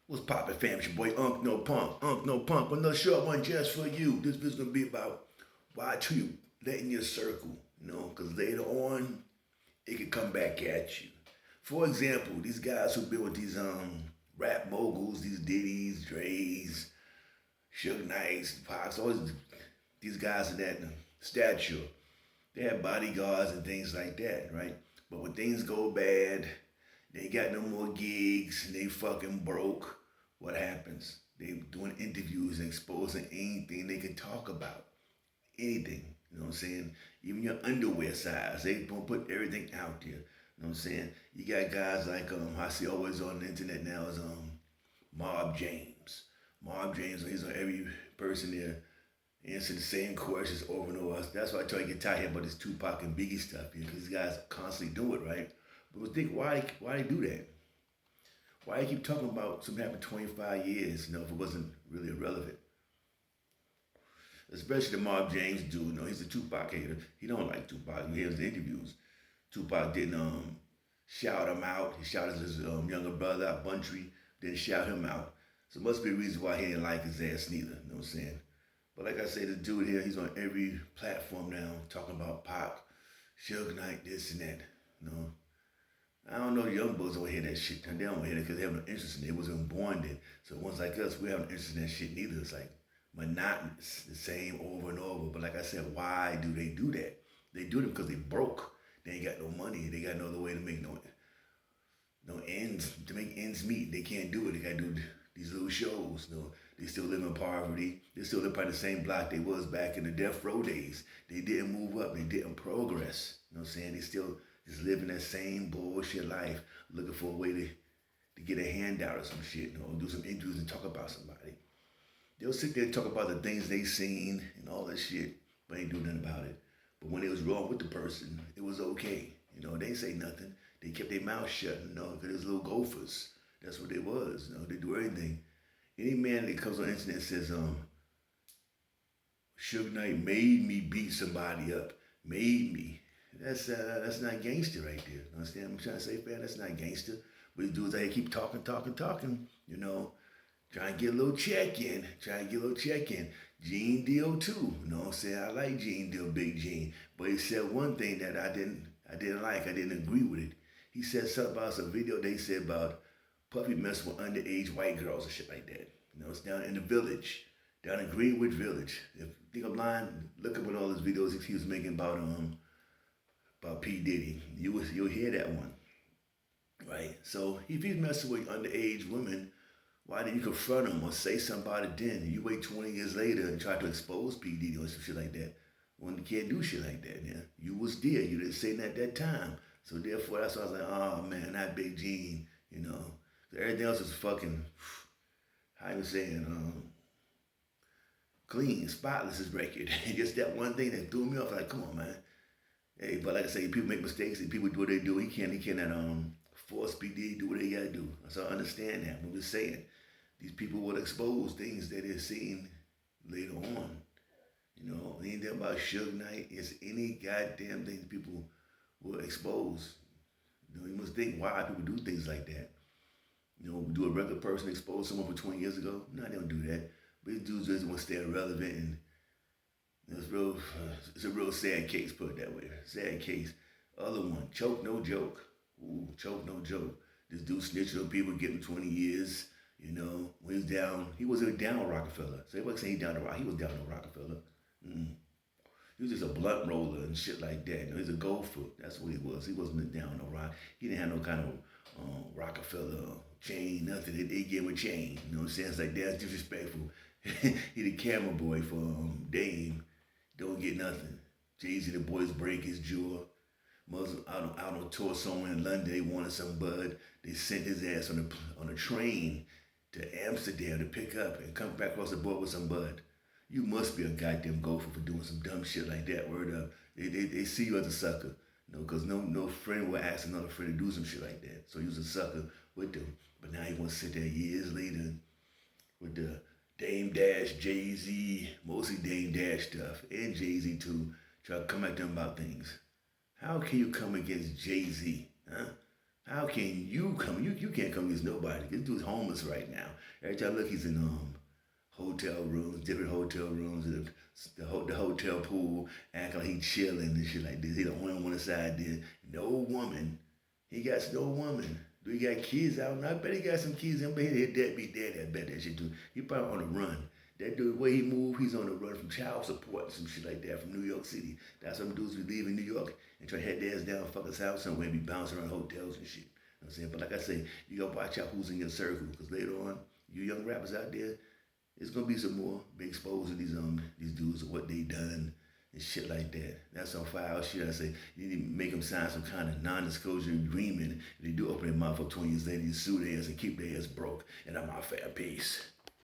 What's poppin', fam? It's your boy Unk No Punk. Unk No Punk. Another short one just for you. This is gonna be about why you letting your circle, because later on it can come back at you. For example, these guys who been with these rap moguls, these Diddy's, Dre's, Suge Knights, Pops, all these guys of that stature, they have bodyguards and things like that, right? But when things go bad, they got no more gigs, and they fucking broke. What happens? They doing interviews and exposing anything they can talk about. Anything. You know what I'm saying? Even your underwear size. They gonna put everything out there. You know what I'm saying? You got guys like I see always on the internet now is Mob James. Mob James, he's on every person there answer the same questions over and over. That's why I try to get tired about this Tupac and Biggie stuff, because these guys constantly do it, right? But think why they do that? Why you keep talking about something happened 25 years, if it wasn't really irrelevant? Especially the Mob James dude, he's a Tupac hater. He don't like Tupac. He hears the interviews. Tupac didn't shout him out. He shouted his younger brother out, Buntry, didn't shout him out. So it must be a reason why he didn't like his ass neither, you know what I'm saying? But like I say, the dude here, he's on every platform now, talking about Pac, Suge Knight, this and that, you know. I don't know, young boys don't hear that shit. They don't hear it because they have no interest in it. They wasn't born then. So ones like us, we have no interest in that shit neither. It's like monotonous, the same over and over. But like I said, why do they do that? They do it because they broke. They ain't got no money. They got no other way to make no ends, to make ends meet. They can't do it. They gotta do these little shows. They still live in poverty. They still live by the same block they was back in the death row days. They didn't move up. They didn't progress. You know what I'm saying? They still just living that same bullshit life, looking for a way to get a handout or some shit, do some interviews and talk about somebody. They'll sit there and talk about the things they seen and all that shit, but ain't do nothing about it. But when it was wrong with the person, it was okay. They ain't say nothing. They kept their mouth shut, because it was little gophers. That's what they was. They do everything. Any man that comes on the internet and says, Suge Knight made me beat somebody up, made me. That's not gangster right there. Understand what I'm trying to say, fam? That's not gangster. But these dudes out here keep talking, trying to get a little check in, Gene Deal too, what I'm saying? I like Gene Deal, Big Gene. But he said one thing that I didn't like, I didn't agree with it. He said something about some video they said about Puffy messing with underage white girls and shit like that. It's down in the village, down in Greenwood Village. If you think I'm lying, look up at all those videos he was making about P. Diddy. You'll hear that one, right? So if he's messing with underage women, why didn't you confront him or say something about it then? You wait 20 years later and try to expose P. Diddy or some shit like that. When you can't do shit like that, yeah. You was there. You didn't say that at that time. So therefore, that's why I was like, oh man, not Big Gene, Everything else is fucking, how you saying, clean, spotless is record. Just that one thing that threw me off. Like, come on, man. Hey, but like I say, people make mistakes and people do what they do. He cannot force P. Diddy to do what they gotta do. So I understand that. But we're saying these people will expose things that they're seeing later on. Anything about Suge Knight is any goddamn thing people will expose. You must think why people do things like that. Do a regular person expose someone from 20 years ago? No, they don't do that. But these dudes just want to stay relevant, and it's a real sad case, put it that way. Sad case. Other one, Choke No Joke. Ooh, Choke No Joke. This dude snitched on people, getting 20 years. When he was down, he wasn't down with Rockefeller. So everybody saying he down to Rock. He was down to Rockefeller. He was just a blunt roller and shit like that. He's a gopher. That's what he was. He wasn't down no rock. He didn't have no kind of Rockefeller chain, nothing. They gave him a chain. You know what I'm saying? It's like, that's disrespectful. He the camera boy for Dame. Don't get nothing. Jay-Z, the boys break his jaw. Muslim out on tour somewhere in London. They wanted some bud. They sent his ass on a train to Amsterdam to pick up and come back across the board with some bud. You must be a goddamn gopher for doing some dumb shit like that. Word up. They see you as a sucker. Because no friend will ask another friend to do some shit like that. So he was a sucker with them. But now he wants to sit there years later with the Dame Dash, Jay-Z, mostly Dame Dash stuff, and Jay-Z too, try to come at them about things. How can you come against Jay-Z, huh? How can you come? You can't come against nobody. This dude's homeless right now. Every time I look, he's in hotel rooms, different hotel rooms, the hotel pool, acting like he chilling and shit like this. He the only one inside there. No woman. He got no woman. Do he got kids out? And I bet he got some kids. I bet his dad be dead. I bet that shit too. He probably on the run. That dude, the way he move, he's on the run from child support and some shit like that from New York City. That's some dudes who leave in New York and try to head their ass down, fuck his house somewhere and be bouncing around hotels and shit. You know what I'm saying? But like I say, you gotta watch out who's in your circle because later on, you young rappers out there, it's gonna be some more be exposed to these dudes and what they done and shit like that. That's some foul shit. I say you need to make them sign some kind of non-disclosure agreement. If they do open their mouth up 20 years later, you sue their ass and keep their ass broke. And I'm out for a piece.